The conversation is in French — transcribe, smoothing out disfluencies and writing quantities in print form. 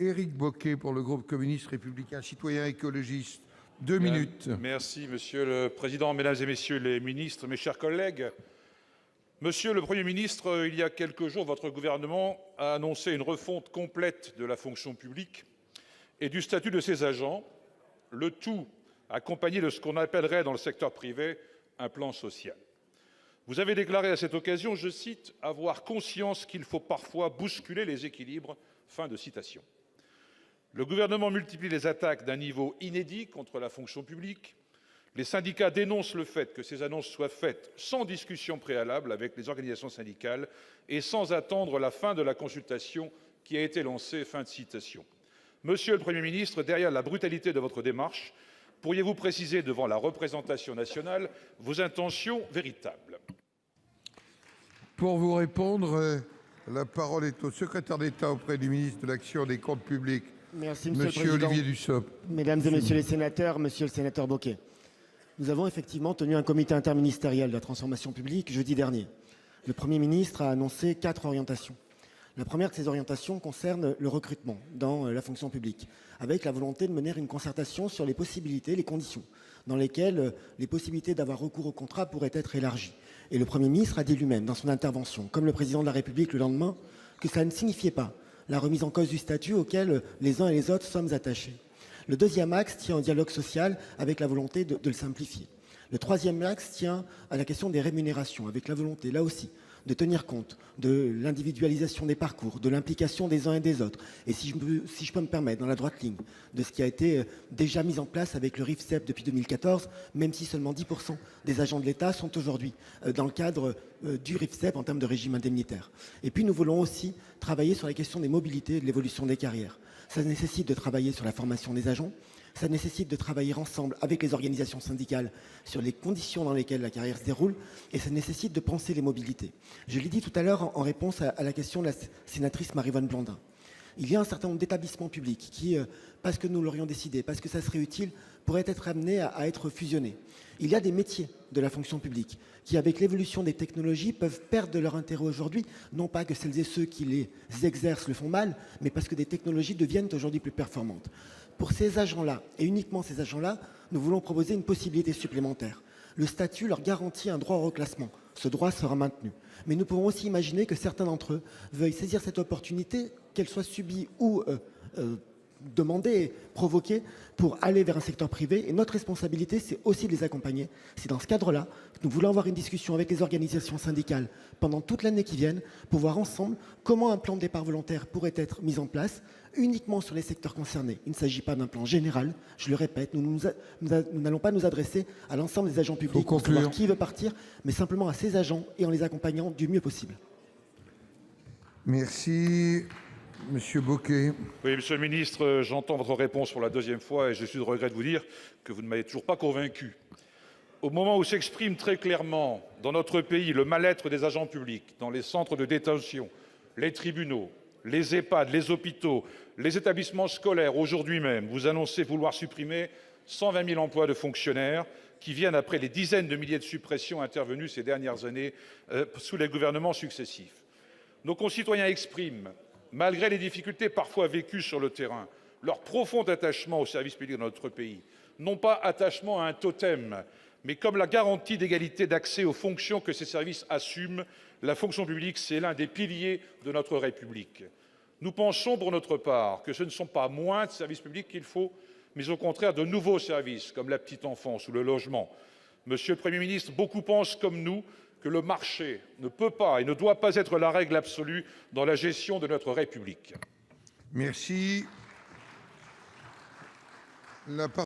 Éric Bocquet pour le groupe communiste républicain citoyen écologiste. 2 minutes. Merci, Monsieur le Président, Mesdames et Messieurs les ministres, mes chers collègues. Monsieur le Premier ministre, il y a quelques jours, votre gouvernement a annoncé une refonte complète de la fonction publique et du statut de ses agents, le tout accompagné de ce qu'on appellerait dans le secteur privé un plan social. Vous avez déclaré à cette occasion, je cite, « avoir conscience qu'il faut parfois bousculer les équilibres ». Fin de citation. Le gouvernement multiplie les attaques d'un niveau inédit contre la fonction publique. Les syndicats dénoncent le fait que ces annonces soient faites sans discussion préalable avec les organisations syndicales et sans attendre la fin de la consultation qui a été lancée. Fin de citation. Monsieur le Premier ministre, derrière la brutalité de votre démarche, pourriez-vous préciser devant la représentation nationale vos intentions véritables? Pour vous répondre, la parole est au secrétaire d'État auprès du ministre de l'Action et des Comptes publics. Merci, Monsieur Olivier Dussopt. Mesdames et Messieurs les sénateurs, Monsieur le sénateur Bocquet, nous avons effectivement tenu un comité interministériel de la transformation publique jeudi dernier. Le Premier ministre a annoncé 4 orientations. La première de ces orientations concerne le recrutement dans la fonction publique, avec la volonté de mener une concertation sur les possibilités, les conditions dans lesquelles les possibilités d'avoir recours au contrat pourraient être élargies. Et le Premier ministre a dit lui-même dans son intervention, comme le Président de la République le lendemain, que ça ne signifiait pas la remise en cause du statut auquel les uns et les autres sommes attachés. Le deuxième axe tient au dialogue social avec la volonté de le simplifier. Le troisième axe tient à la question des rémunérations, avec la volonté, là aussi, de tenir compte de l'individualisation des parcours, de l'implication des uns et des autres. Et si je peux me permettre, dans la droite ligne de ce qui a été déjà mis en place avec le RIFSEP depuis 2014, même si seulement 10% des agents de l'État sont aujourd'hui dans le cadre du RIFSEP en termes de régime indemnitaire. Et puis nous voulons aussi travailler sur la question des mobilités et de l'évolution des carrières. Ça nécessite de travailler sur la formation des agents. Ça nécessite de travailler ensemble avec les organisations syndicales sur les conditions dans lesquelles la carrière se déroule et ça nécessite de penser les mobilités. Je l'ai dit tout à l'heure en réponse à la question de la sénatrice Maryvonne Blondin. Il y a un certain nombre d'établissements publics qui, parce que nous l'aurions décidé, parce que ça serait utile, pourraient être amenés à être fusionnés. Il y a des métiers de la fonction publique qui, avec l'évolution des technologies, peuvent perdre de leur intérêt aujourd'hui, non pas que celles et ceux qui les exercent le font mal, mais parce que des technologies deviennent aujourd'hui plus performantes. Pour ces agents-là, et uniquement ces agents-là, nous voulons proposer une possibilité supplémentaire. Le statut leur garantit un droit au reclassement. Ce droit sera maintenu. Mais nous pouvons aussi imaginer que certains d'entre eux veuillent saisir cette opportunité, qu'elle soit subie ou demandée, provoquée, pour aller vers un secteur privé. Et notre responsabilité, c'est aussi de les accompagner. C'est dans ce cadre-là que nous voulons avoir une discussion avec les organisations syndicales pendant toute l'année qui vient, pour voir ensemble comment un plan de départ volontaire pourrait être mis en place uniquement sur les secteurs concernés. Il ne s'agit pas d'un plan général, je le répète, nous n'allons pas nous adresser à l'ensemble des agents publics pour savoir qui veut partir, mais simplement à ces agents et en les accompagnant du mieux possible. Merci. Monsieur Bocquet. Oui, Monsieur le ministre, j'entends votre réponse pour la deuxième fois et je suis de regret de vous dire que vous ne m'avez toujours pas convaincu. Au moment où s'exprime très clairement dans notre pays le mal-être des agents publics, dans les centres de détention, les tribunaux, les EHPAD, les hôpitaux, les établissements scolaires, aujourd'hui même, vous annoncez vouloir supprimer 120 000 emplois de fonctionnaires qui viennent après les dizaines de milliers de suppressions intervenues ces dernières années sous les gouvernements successifs. Nos concitoyens expriment, malgré les difficultés parfois vécues sur le terrain, leur profond attachement au service public de notre pays. Non pas attachement à un totem, mais comme la garantie d'égalité d'accès aux fonctions que ces services assument. La fonction publique, c'est l'un des piliers de notre République. Nous pensons pour notre part que ce ne sont pas moins de services publics qu'il faut, mais au contraire de nouveaux services comme la petite enfance ou le logement. Monsieur le Premier ministre, beaucoup pensent comme nous que le marché ne peut pas et ne doit pas être la règle absolue dans la gestion de notre République. Merci.